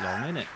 Long, isn't it?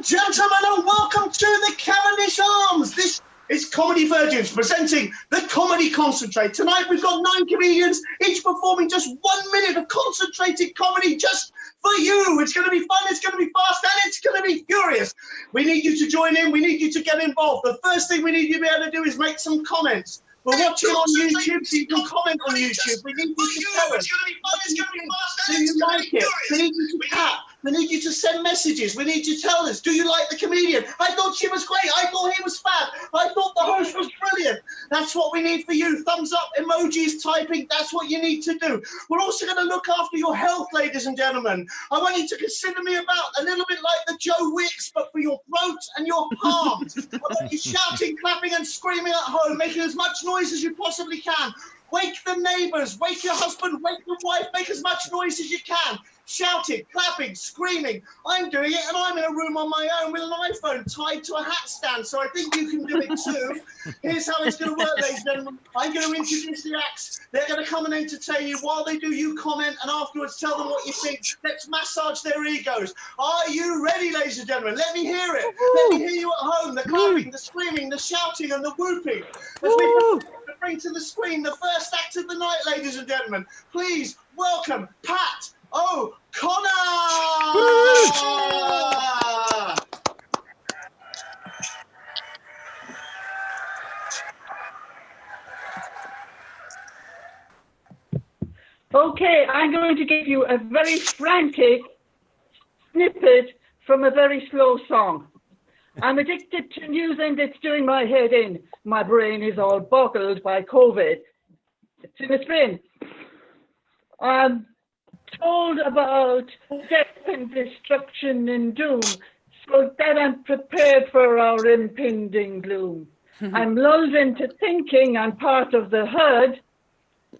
Gentlemen, and welcome to the Cavendish Arms. This is Comedy Virgins presenting the Comedy Concentrate. Tonight we've got 9 comedians, each performing just 1 minute of concentrated comedy just for you. It's going to be fun, it's going to be fast, and it's going to be furious. We need you to join in, we need you to get involved. The first thing we need you to be able to do is make some comments. We're watching on YouTube, so you can comment on YouTube. We need you to tell us. Do you like it? We need you to tap. We need you to send messages. We need you to tell us, do you like the comedian? I thought she was great. I thought he was fab. I thought the host was brilliant. That's what we need for you. Thumbs up, emojis, typing. That's what you need to do. We're also going to look after your health, ladies and gentlemen. I want you to consider me about a little bit like the Joe Wicks, but for your throat and your palms. I want you shouting, clapping, and screaming at home, making as much noise as you possibly can. Wake the neighbours, wake your husband, wake your wife, make as much noise as you can. Shouting, clapping, screaming. I'm doing it and I'm in a room on my own with an iPhone tied to a hat stand, so I think you can do it too. Here's how it's going to work, ladies and gentlemen. I'm going to introduce the acts. They're going to come and entertain you. While they do, you comment and afterwards tell them what you think. Let's massage their egos. Are you ready, ladies and gentlemen? Let me hear it. Let me hear you at home. The clapping, the screaming, the shouting and the whooping. As we bring to the screen the first act of the night, ladies and gentlemen. Please welcome Pat O'Connor! Okay, I'm going to give you a very frantic snippet from a very slow song. I'm addicted to news and it's doing my head in. My brain is all boggled by COVID. It's in a spin. I'm told about death and destruction and doom, so that I'm prepared for our impending gloom. I'm lulled into thinking I'm part of the herd,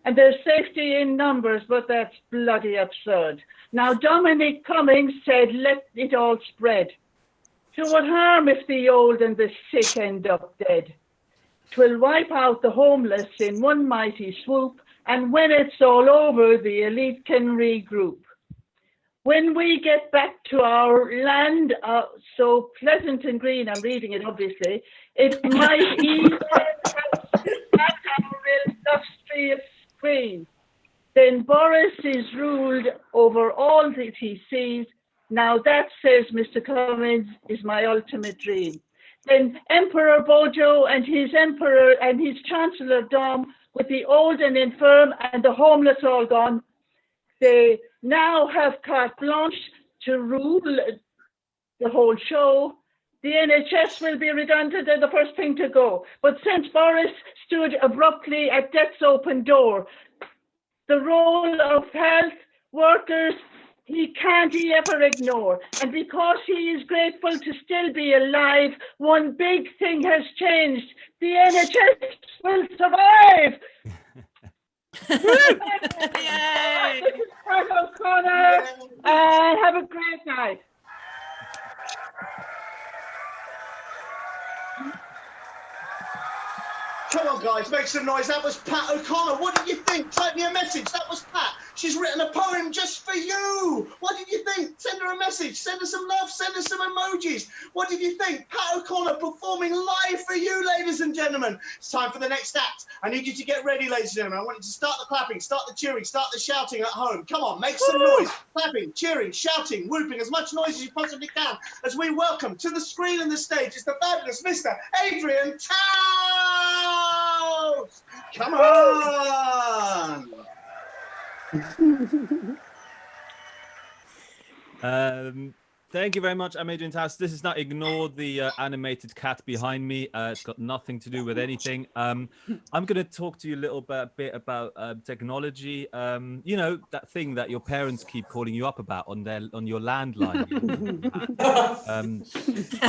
and there's safety in numbers, but that's bloody absurd. Now, Dominic Cummings said, let it all spread. To what harm if the old and the sick end up dead? 'Twill wipe out the homeless in one mighty swoop, and when it's all over, the elite can regroup. When we get back to our land, so pleasant and green, I'm reading it obviously, it might ease our illustrious queen. Then Boris is ruled over all that he sees. Now that, says Mr. Cummins, is my ultimate dream. Then Emperor Bojo and his Emperor and his Chancellor Dom, with the old and infirm and the homeless all gone, they now have carte blanche to rule the whole show. The NHS will be redundant and the first thing to go. But since Boris stood abruptly at death's open door, the role of health workers he can't ever ignore. And because he is grateful to still be alive, one big thing has changed. The NHS will survive. Yay! This is Pat O'Connor, and have a great night. Come on, guys, make some noise. That was Pat O'Connor. What did you think? Type me a message. That was Pat. She's written a poem just for you. What did you think? Send her a message. Send her some love. Send her some emojis. What did you think? Pat O'Connor performing live for you, ladies and gentlemen. It's time for the next act. I need you to get ready, ladies and gentlemen. I want you to start the clapping, start the cheering, start the shouting at home. Come on, make some noise. Clapping, cheering, shouting, whooping, as much noise as you possibly can as we welcome to the screen and the stage. It's the fabulous Mr. Adrian Towns. Come on. Thank you very much. I'm Adrian Taus. This is now, ignore the animated cat behind me. It's got nothing to do with anything. I'm going to talk to you a little bit about technology. You know, that thing that your parents keep calling you up about on your landline. And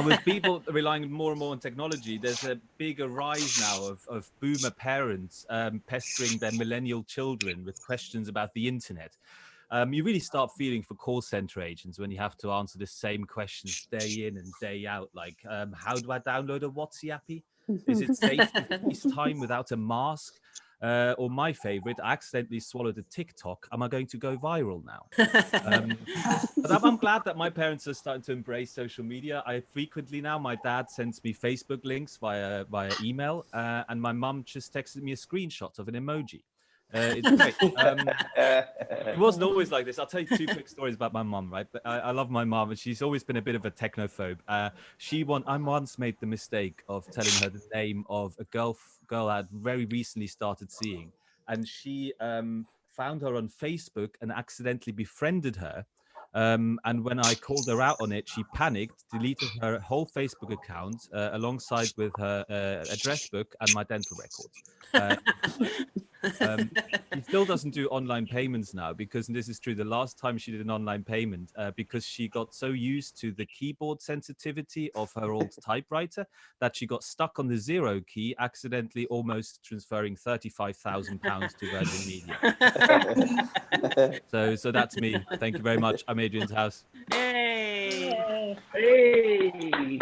with people relying more and more on technology, there's a bigger rise now of boomer parents pestering their millennial children with questions about the internet. You really start feeling for call center agents when you have to answer the same questions day in and day out. Like, how do I download a WhatsApp? Is it safe to FaceTime without a mask? Or my favorite, I accidentally swallowed a TikTok. Am I going to go viral now? But I'm glad that my parents are starting to embrace social media. I frequently now, my dad sends me Facebook links via email, and my mum just texted me a screenshot of an emoji. It's great. It wasn't always like this. I'll tell you two quick stories about my mum, right? But I love my mum, and she's always been a bit of a technophobe. I once made the mistake of telling her the name of a girl I had very recently started seeing, and she found her on Facebook and accidentally befriended her. And when I called her out on it, she panicked, deleted her whole Facebook account alongside with her address book and my dental records. She still doesn't do online payments now, because, and this is true, the last time she did an online payment, because she got so used to the keyboard sensitivity of her old typewriter that she got stuck on the 0 key, accidentally almost transferring £35,000 to Virgin Media. So that's me. Thank you very much. I'm Adrian's house. Yay! Hey!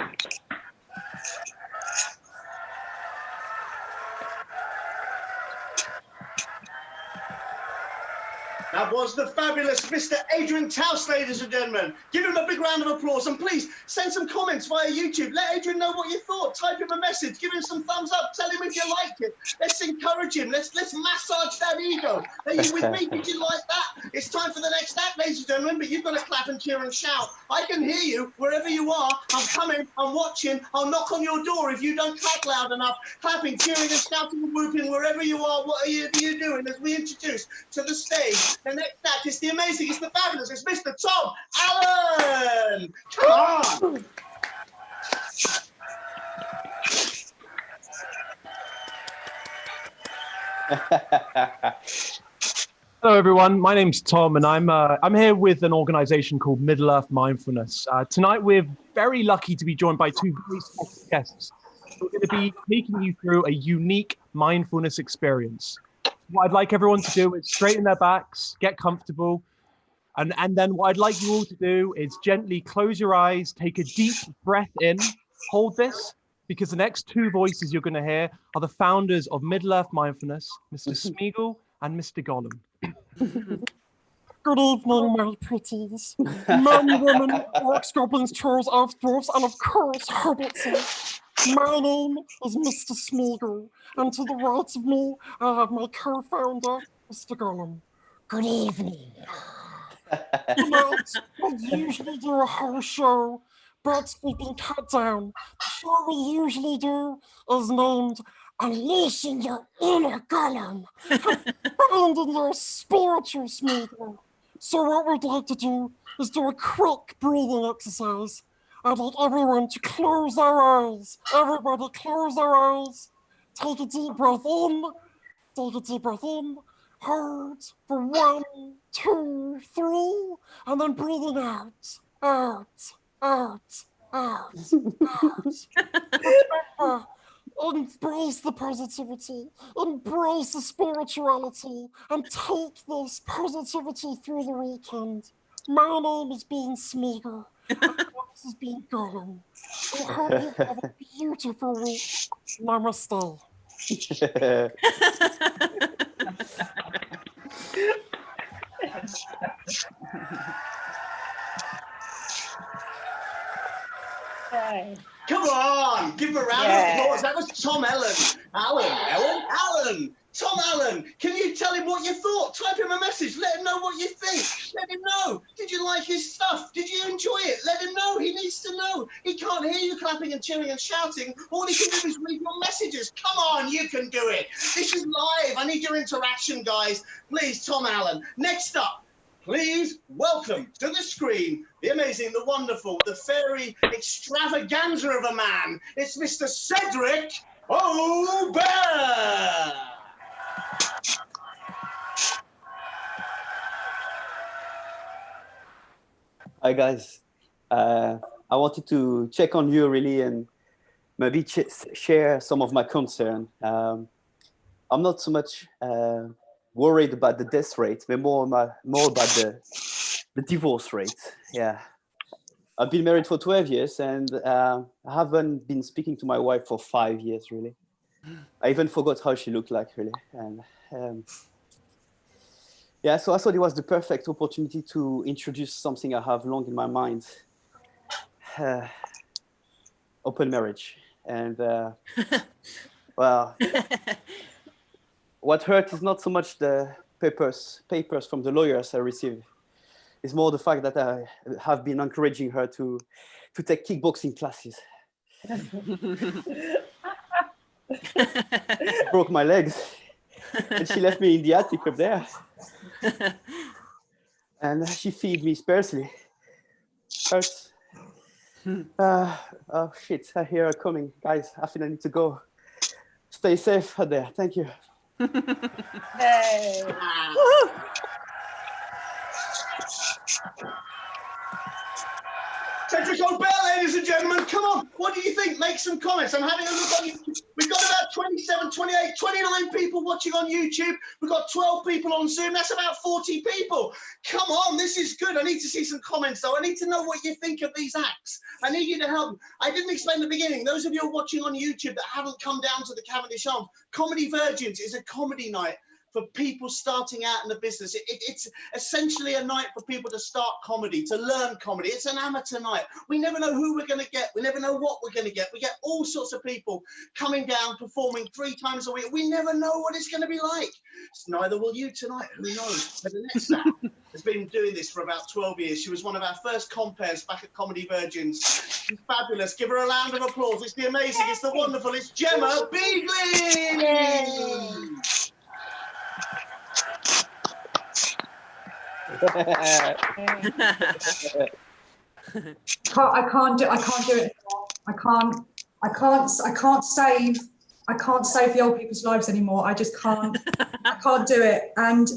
That was the fabulous Mr. Adrian Taus, ladies and gentlemen. Give him a big round of applause, and please send some comments via YouTube. Let Adrian know what you thought. Type him a message. Give him some thumbs up. Tell him if you like it. Let's encourage him. Let's massage that ego. Are you with me? Did you like that? It's time for the next act, ladies and gentlemen, but you've got to clap and cheer and shout. I can hear you wherever you are. I'm coming. I'm watching. I'll knock on your door if you don't clap loud enough. Clapping, cheering and shouting and whooping wherever you are. What are you doing as we introduce to the stage the next act? It's the amazing, it's the fabulous, it's Mr. Tom Allen. Come on. Hello, everyone. My name's Tom, and I'm here with an organization called Middle Earth Mindfulness. Tonight, we're very lucky to be joined by two very special guests. We're going to be taking you through a unique mindfulness experience. What I'd like everyone to do is straighten their backs, get comfortable, and then what I'd like you all to do is gently close your eyes, take a deep breath in, hold this, because the next two voices you're going to hear are the founders of Middle Earth Mindfulness, Mr. Smeagol and Mr. Gollum. Good evening, my pretties. Men, women, orcs, goblins, trolls, elves, dwarfs, and of course, hobbitses. My name is Mr. Smeagol, and to the right of me, I have my co-founder, Mr. Gollum. Good evening. Tonight, we usually do a whole show, but we've been cut down. The show we usually do is named Unleashing Your Inner Gollum, finding your spiritual Smeagol. So what we'd like to do is do a quick breathing exercise. I'd like everyone to close their eyes. Everybody close their eyes. Take a deep breath in. Take a deep breath in. Hold for 1, 2, 3. And then breathing out. Out, out, out, out. Remember, embrace the positivity. Embrace the spirituality. And take this positivity through the weekend. My name is Bean Smeagol. This has been Gollum. I hope you have a beautiful week. Namaste. Come on, give him a round of applause. That was Tom Allen. Tom Allen, can you tell him what you thought? Type him a message. Let him know what you think. Let him know. Did you like his stuff? Did you enjoy it? Let him know. He needs to know. He can't hear you clapping and cheering and shouting. All he can do is read your messages. Come on, you can do it. This is live. I need your interaction, guys. Please, Tom Allen. Next up, please welcome to the screen the amazing, the wonderful, the fairy extravaganza of a man. It's Mr. Cedric O'Bear. Hi guys, I wanted to check on you really and maybe share some of my concern. I'm not so much worried about the death rate, but more about the divorce rate. Yeah, I've been married for 12 years and I haven't been speaking to my wife for 5 years really. I even forgot how she looked like really. And yeah, so I thought it was the perfect opportunity to introduce something I have long in my mind. Open marriage. And well, what hurt is not so much the papers from the lawyers I received. It's more the fact that I have been encouraging her to take kickboxing classes. Broke my legs and she left me in the attic up there. And she feed me sparsely. Hurts. Oh shit, I hear her coming. Guys, I think I need to go. Stay safe out there. Thank you. Hey. Cedric O'Bear, ladies and gentlemen, come on. What do you think? Make some comments. I'm having a look on YouTube. We've got about 27, 28, 29 people watching on YouTube. We've got 12 people on Zoom. That's about 40 people. Come on, this is good. I need to see some comments, though. I need to know what you think of these acts. I need you to help. I didn't explain at the beginning. Those of you who are watching on YouTube that haven't come down to the Cavendish Arms, Comedy Virgins is a comedy night for people starting out in the business. It's essentially a night for people to start comedy, to learn comedy. It's an amateur night. We never know who we're going to get. We never know what we're going to get. We get all sorts of people coming down, performing 3 times a week. We never know what it's going to be like. Neither will you tonight. Who knows? But the next act has been doing this for about 12 years. She was one of our first compares back at Comedy Virgins. She's fabulous. Give her a round of applause. It's the amazing, it's the wonderful, it's Gemma Beagley! Yay. I can't do it anymore. I can't save the old people's lives anymore. I just can't. I can't do it. And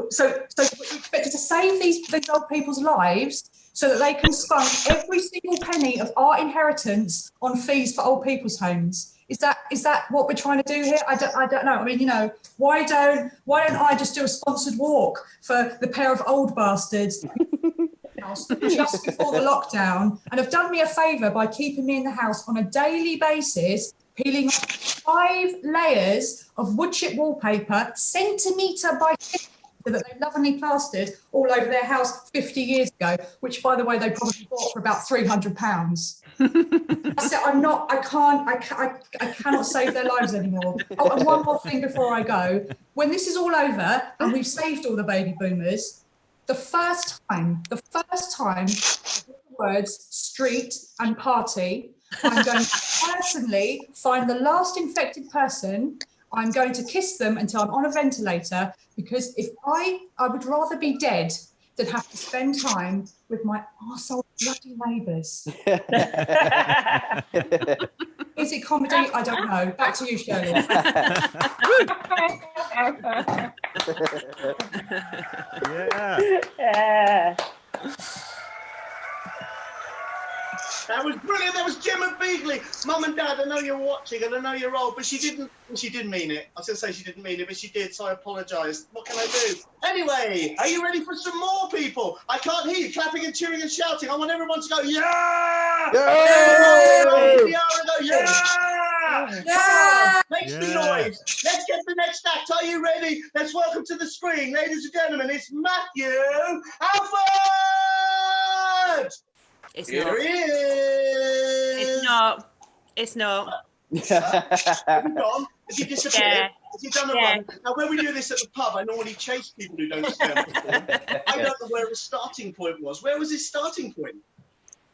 so we expected to save these old people's lives so that they can spend every single penny of our inheritance on fees for old people's homes. Is that what we're trying to do here? I don't know. I mean, you know, why don't I just do a sponsored walk for the pair of old bastards just before the lockdown, and have done me a favour by keeping me in the house on a daily basis, peeling off 5 layers of wood chip wallpaper, centimetre by centimetre, that they lovingly plastered all over their house 50 years ago, which, by the way, they probably bought for about £300. I said, I cannot save their lives anymore. Oh, and one more thing before I go. When this is all over and we've saved all the baby boomers, the first time the words street and party, I'm going to personally find the last infected person. I'm going to kiss them until I'm on a ventilator, because if I would rather be dead than have to spend time with my arsehole bloody neighbours. Is it comedy? I don't know. Back to you, Shirley. Yeah. That was brilliant. That was Gemma Beagley. Mum and Dad, I know you're watching and I know you're old, but she didn't mean it. I was going to say she didn't mean it, but she did, so I apologise. What can I do? Anyway, are you ready for some more people? I can't hear you clapping and cheering and shouting. I want everyone to go, yeah! Yeah! Yeah! Yeah! Make some noise. Let's get the next act. Are you ready? Let's welcome to the screen, ladies and gentlemen, it's Matthew Alford! It's Here not. he is! It's not. It's not. Have you gone? Has he disappeared? Yeah. Has he done a run? Now, when we do this at the pub, I normally chase people who don't stand before. I don't know where his starting point was. Where was his starting point?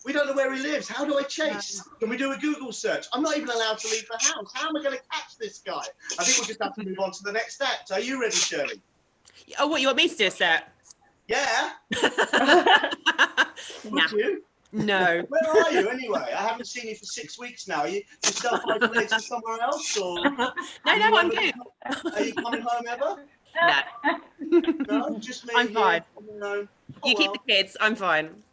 We don't know where he lives. How do I chase? Can we do a Google search? I'm not even allowed to leave the house. How am I going to catch this guy? I think we'll just have to move on to the next act. Are you ready, Shirley? Oh, what, you want me to do a set? Yeah. Nah. Would you? No. Where are you anyway? I haven't seen you for 6 weeks now. Are you self-isolating somewhere else, or No, I'm good. are you coming home ever? No. No, just me. I'm here fine. on my own. You keep the kids. I'm fine.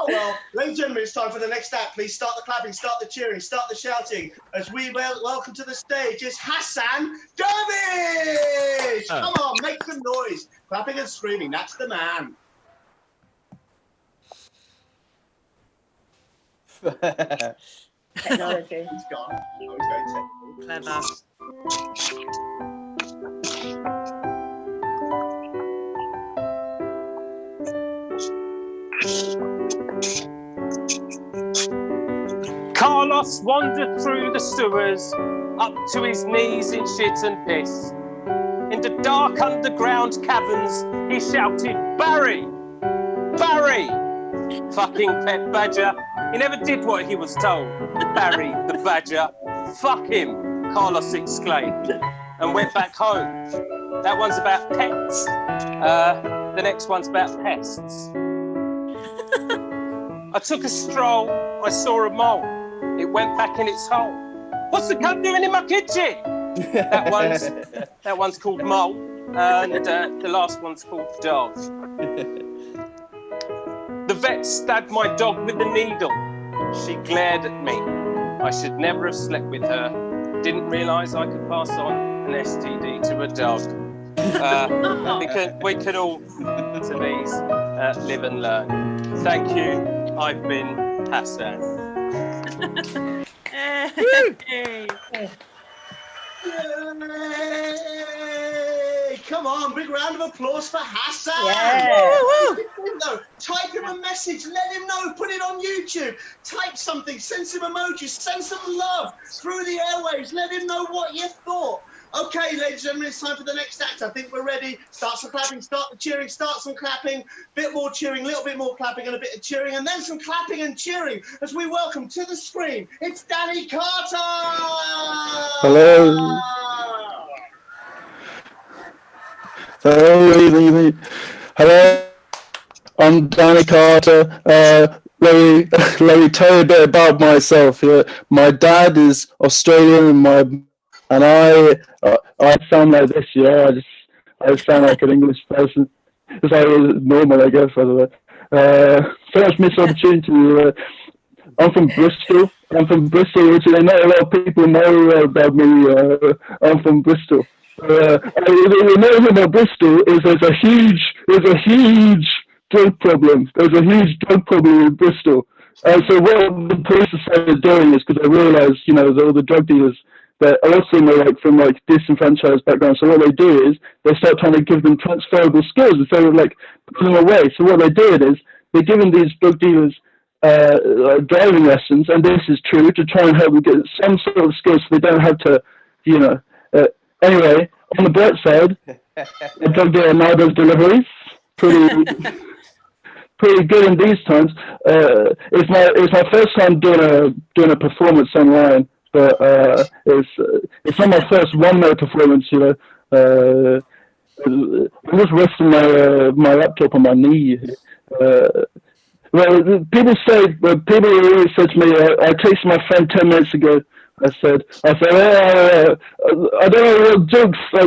Oh well, ladies and gentlemen, it's time for the next act. Please start the clapping, start the cheering, start the shouting. As we welcome to the stage is Hassan Dervish. Come on, make some noise. Clapping and screaming, that's the man. Technology. He's gone. Oh, he's going to. Clever. Carlos wandered through the sewers, up to his knees in shit and piss. Into dark underground caverns, he shouted, "Barry! Barry!" Fucking pet badger. He never did what he was told. Barry the badger. Fuck him, Carlos exclaimed, and went back home. That one's about pets. The next one's about pests. I took a stroll, I saw a mole. It went back in its hole. What's the cunt doing in my kitchen? That one's called Mole, and the last one's called Dog. The vet stabbed my dog with a needle. She glared at me. I should never have slept with her. Didn't realise I could pass on an STD to a dog. We could all, to these, live and learn. Thank you. I've been Hassan. Hey. Yay! Come on, big round of applause for Hassan. Yeah. No, type him a message, let him know, put it on YouTube, type something, send some emojis, send some love through the airwaves, let him know what you thought. Okay, ladies and gentlemen, it's time for the next act. I think we're ready. Start some clapping, start the cheering, start some clapping, bit more cheering, little bit more clapping and a bit of cheering, and then some clapping and cheering as we welcome to the screen, it's Danny Carter! Hello. Hello, I'm Danny Carter. Let me tell you a bit about myself. Yeah. My dad is Australian, and I sound like this. Yeah, I sound like an English person. It's like normal, I guess. By the way, first missed opportunity. I'm from Bristol. Which not a lot of people know about me. I'm from Bristol. The know about Bristol is there's a huge drug problem. There's a huge drug problem in Bristol. So what the police are doing is, because they realise, that all the drug dealers, they're also from disenfranchised backgrounds. So what they do is they start trying to give them transferable skills instead of putting them away. So what they're doing is they're giving these drug dealers driving lessons, and this is true, to try and help them get some sort of skills so they don't have to, anyway, on the bright side, the drug dealer now does deliveries. Pretty good in these times. It's my first time doing a performance online, but it's not my first one-note performance. I'm just resting my laptop on my knee. Well, people always said to me, I texted my friend 10 minutes ago. I said, I don't know what jokes to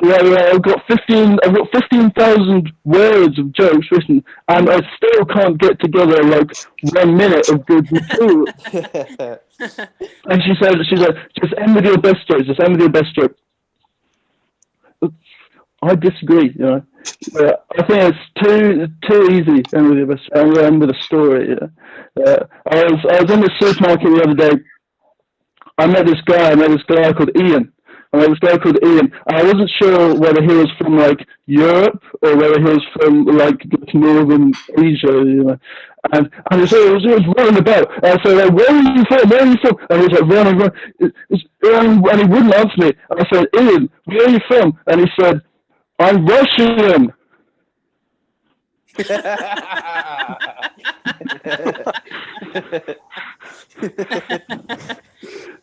write. I've got 15,000 words of jokes written, and I still can't get together 1 minute of good material. And she said, just end with your best joke. Just end with your best joke. I disagree. I think it's too easy. End with your best. End with a story. I was in the supermarket the other day. I met this guy called Ian. And I wasn't sure whether he was from Europe or whether he was from Northern Asia, And he was running about. And I said, where are you from? And he was running. And he wouldn't answer me. And I said, Ian, where are you from? And he said, I'm Russian.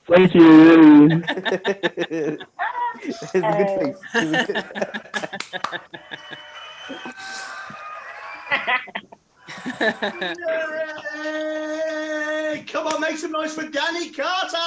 Thank you. It's a good face. Yay! Come on, make some noise for Danny Carter!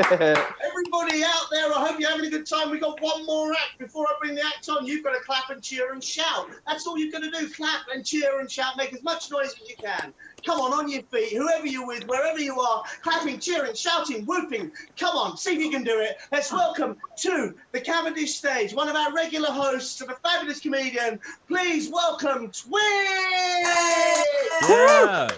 Everybody out there, I hope you're having a good time. We've got one more act. Before I bring the act on, you've got to clap and cheer and shout. That's all you've got to do. Clap and cheer and shout. Make as much noise as you can. Come on your feet, whoever you're with, wherever you are, clapping, cheering, shouting, whooping. Come on, see if you can do it. Let's welcome to the Cavendish stage one of our regular hosts and a fabulous comedian. Please welcome Twix! Yeah.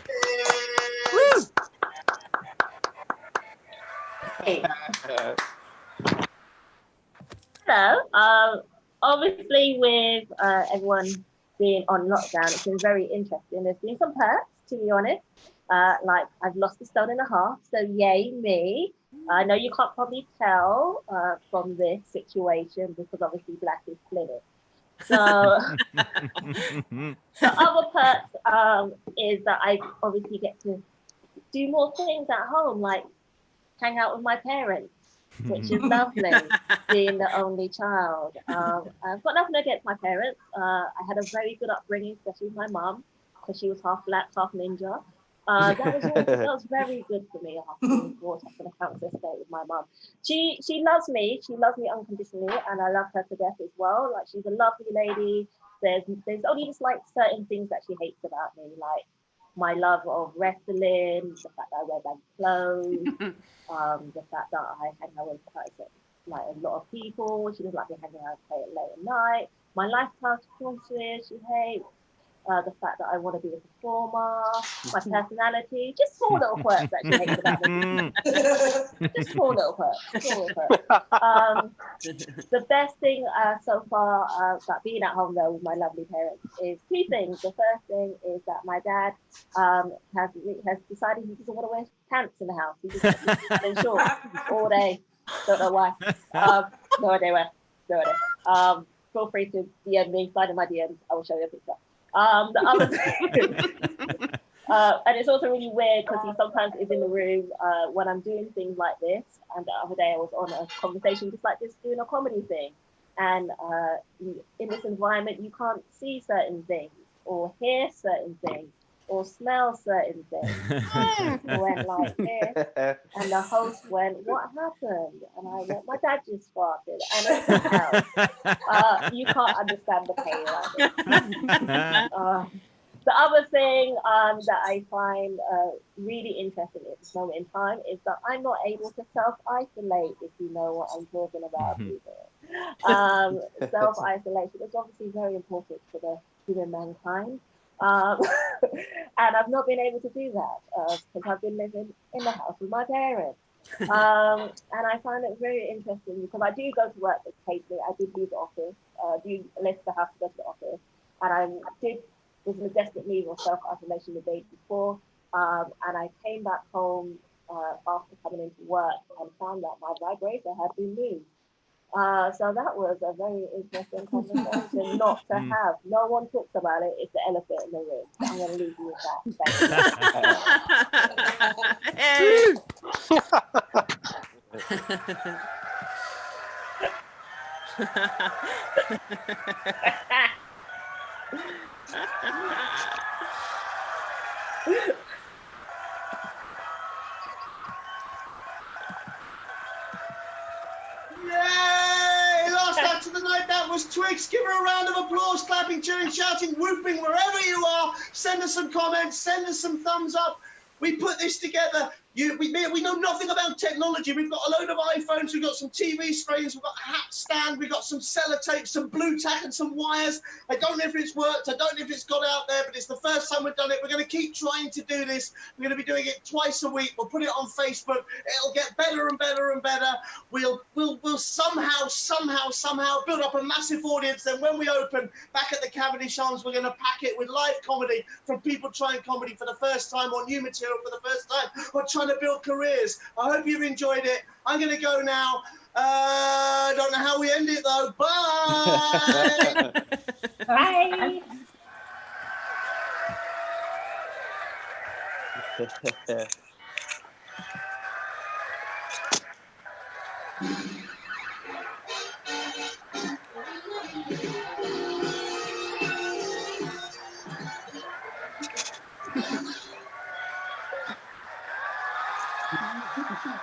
So, obviously with everyone being on lockdown, it's been very interesting. There's been some perks, to be honest. Like I've lost 1.5 stone, so yay me. I know you can't probably tell from this situation because obviously Black is split. So the other perk is that I obviously get to do more things at home, like hang out with my parents, which is lovely, being the only child. I've got nothing against my parents. I had a very good upbringing, especially with my mum, because she was half black, half ninja. That was very good for me after being brought up in a council estate with my mum. She loves me. She loves me unconditionally, and I love her to death as well. Like, she's a lovely lady. There's only just like certain things that she hates about me, like my love of wrestling, the fact that I wear bad clothes, the fact that I hang out with like a lot of people. She doesn't like me hanging out late at night. My lifestyle choices she hates. The fact that I want to be a performer, my personality, just small little quirks that she hates about me. Just small little quirks. The best thing so far about being at home though with my lovely parents is 2 things. The first thing is that my dad has decided he doesn't want to wear pants in the house. He just wants to be in shorts all day. Don't know why. No idea where. No idea. Feel free to DM me, slide in my DMs. I will show you a picture. The other thing, and it's also really weird because he sometimes is in the room when I'm doing things like this. And the other day I was on a conversation just like this, doing a comedy thing. And in this environment, you can't see certain things or hear certain things or smell certain things. I went like this, and the host went, "What happened?" And I went, "My dad just farted." And everything else, you can't understand the pain like this. The other thing that I find really interesting at this moment in time is that I'm not able to self-isolate, if you know what I'm talking about. Self-isolation is obviously very important for the human mankind. And I've not been able to do that because I've been living in the house with my parents. And I find it very interesting because I do go to work occasionally. I did leave the office, left the house to go to the office, and I was in a desperate need of self-isolation the day before. And I came back home after coming into work and found that my vibrator had been moved. So that was a very interesting conversation not to have. No one talks about it. It's the elephant in the room. So I'm going to leave you with that. Yay! Last act of the night, that was Twix. Give her a round of applause, clapping, cheering, shouting, whooping, wherever you are. Send us some comments, send us some thumbs up. We put this together. We know nothing about technology. We've got a load of iPhones, we've got some TV screens, we've got a hat stand, we've got some sellotape, some blue tack and some wires. I don't know if it's worked, I don't know if it's got out there, but it's the first time we've done it. We're going to keep trying to do this. We're going to be doing it twice a week. We'll put it on Facebook. It'll get better and better and better. We'll somehow build up a massive audience. Then when we open back at the Cavendish Arms, we're going to pack it with live comedy from people trying comedy for the first time or new material for the first time or trying to build careers. I hope you've enjoyed it. I'm going to go now. I don't know how we end it though. Bye. Bye.